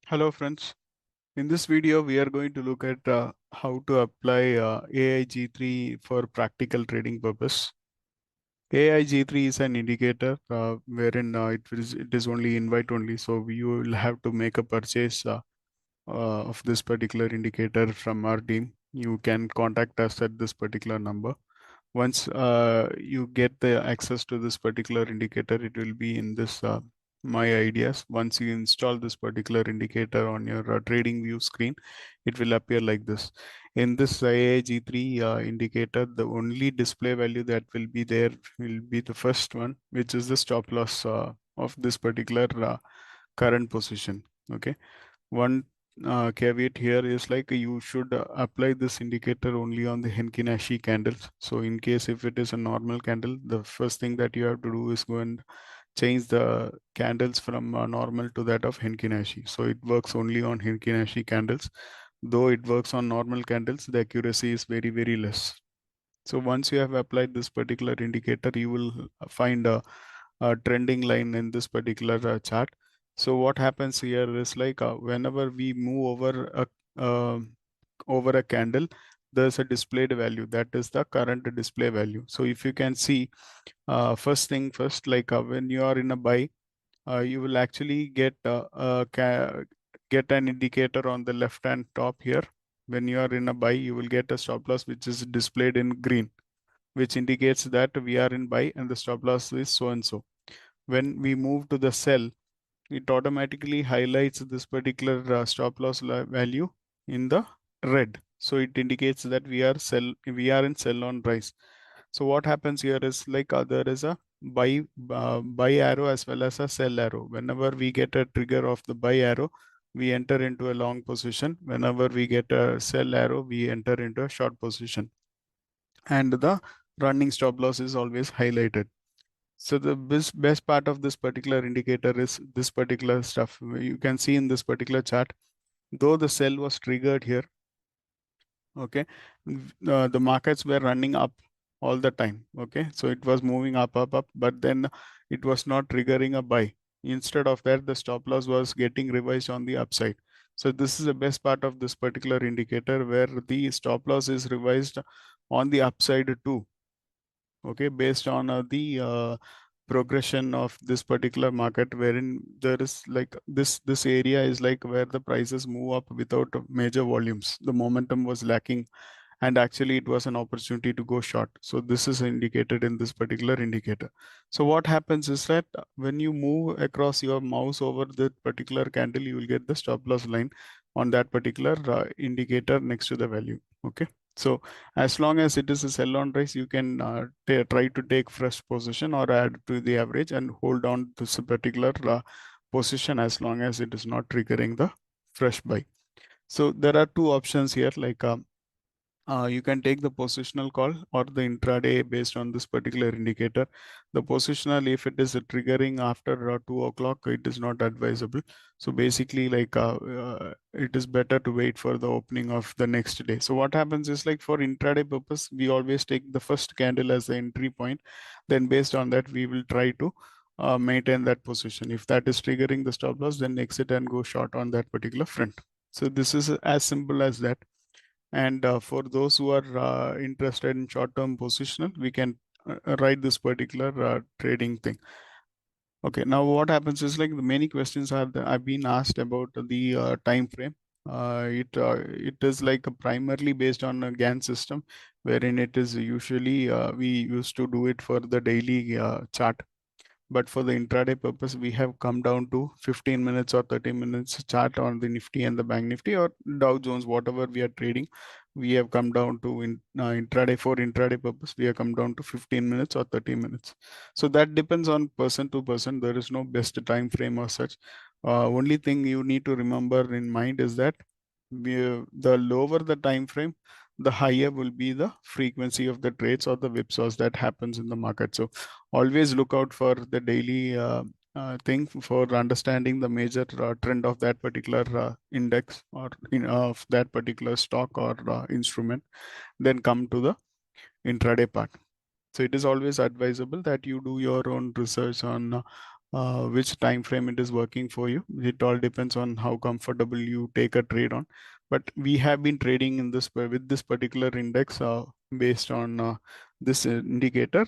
Hello friends. In this video, we are going to look at how to apply AIG3 for practical trading purpose. AIG3 is an indicator wherein it is only invite only. So you will have to make a purchase of this particular indicator from our team. You can contact us at this particular number. Once you get the access to this particular indicator, it will be in this my ideas. Once you install this particular indicator on your trading view screen, it will appear like this. In this IAG3 indicator, the only display value that will be there will be the first one, which is the stop loss of this particular current position. Okay. One caveat here is like you should apply this indicator only on the Henki-Nashi candles. So in case if it is a normal candle, the first thing that you have to do is go and change the candles from normal to that of Henki-Nashi. So it works only on Henki-Nashi candles. Though it works on normal candles, the accuracy is very, very less. So once you have applied this particular indicator, you will find a trending line in this particular chart. So what happens here is like whenever we move uh, over a candle, there's a displayed value that is the current display value. So if you can see, first thing first, like when you are in a buy, you will actually get an indicator on the left hand top here. When you are in a buy, you will get a stop loss which is displayed in green, which indicates that we are in buy and the stop loss is so and so. When we move to the sell, it automatically highlights this particular stop loss value in the red. So it indicates that we are in sell on rise. So what happens here is like there is a buy arrow as well as a sell arrow. Whenever we get a trigger of the buy arrow, we enter into a long position. Whenever we get a sell arrow, we enter into a short position. And the running stop loss is always highlighted. So the best part of this particular indicator is this particular stuff. You can see in this particular chart, though the sell was triggered here, okay, the markets were running up all the time. Okay, so it was moving up, but then it was not triggering a buy. Instead of that, the stop loss was getting revised on the upside. So this is the best part of this particular indicator where the stop loss is revised on the upside too. Okay, based on the progression of this particular market, wherein there is like this area is like where the prices move up without major volumes. The momentum was lacking, and actually it was an opportunity to go short. So this is indicated in this particular indicator. So what happens is that when you move across your mouse over the particular candle, you will get the stop loss line on that particular indicator next to the value. Okay, so as long as it is a sell on rise, you can try to take fresh position or add to the average and hold on to this particular position as long as it is not triggering the fresh buy. So there are two options here, like you can take the positional call or the intraday based on this particular indicator. The positional, if it is triggering after 2 o'clock, it is not advisable. So basically, like it is better to wait for the opening of the next day. So what happens is like for intraday purpose, we always take the first candle as the entry point. Then based on that, we will try to maintain that position. If that is triggering the stop loss, then exit and go short on that particular front. So this is as simple as that. And for those who are interested in short-term positional, we can write this particular trading thing. Okay, now what happens is like the many questions I've been asked about the time frame. It is like primarily based on a GAN system, wherein it is usually we used to do it for the daily chart. But for the intraday purpose, we have come down to 15 minutes or 30 minutes chart on the Nifty and the Bank Nifty or Dow Jones, whatever we are trading. We have come down to intraday, for intraday purpose, we have come down to 15 minutes or 30 minutes. So that depends on person to person. There is no best time frame or such. Only thing you need to remember in mind is that the lower the time frame, the higher will be the frequency of the trades or the whipsaws that happens in the market. So always look out for the daily thing for understanding the major trend of that particular index or of that particular stock or instrument, then come to the intraday part. So it is always advisable that you do your own research on which time frame it is working for you. It all depends on how comfortable you take a trade on. But we have been trading in this with this particular index based on this indicator.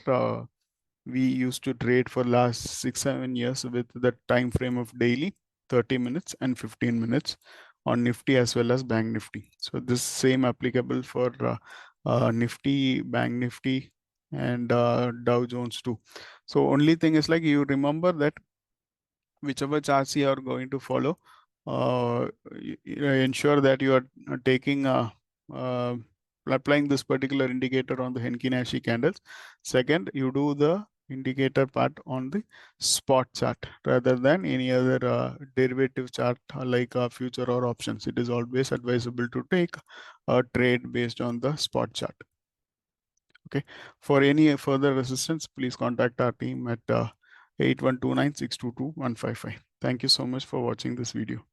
We used to trade for last 6-7 years with the time frame of daily, 30 minutes and 15 minutes on Nifty as well as Bank Nifty. So this same applicable for Nifty, Bank Nifty, and Dow Jones too. So only thing is like you remember that whichever charts you are going to follow, ensure that you are taking uh, applying this particular indicator on the Henki Nashi candles. Second, you do the indicator part on the spot chart rather than any other derivative chart like future or options. It is always advisable to take a trade based on the spot chart. Okay. For any further assistance, please contact our team at 8129 622 155. Thank you so much for watching this video.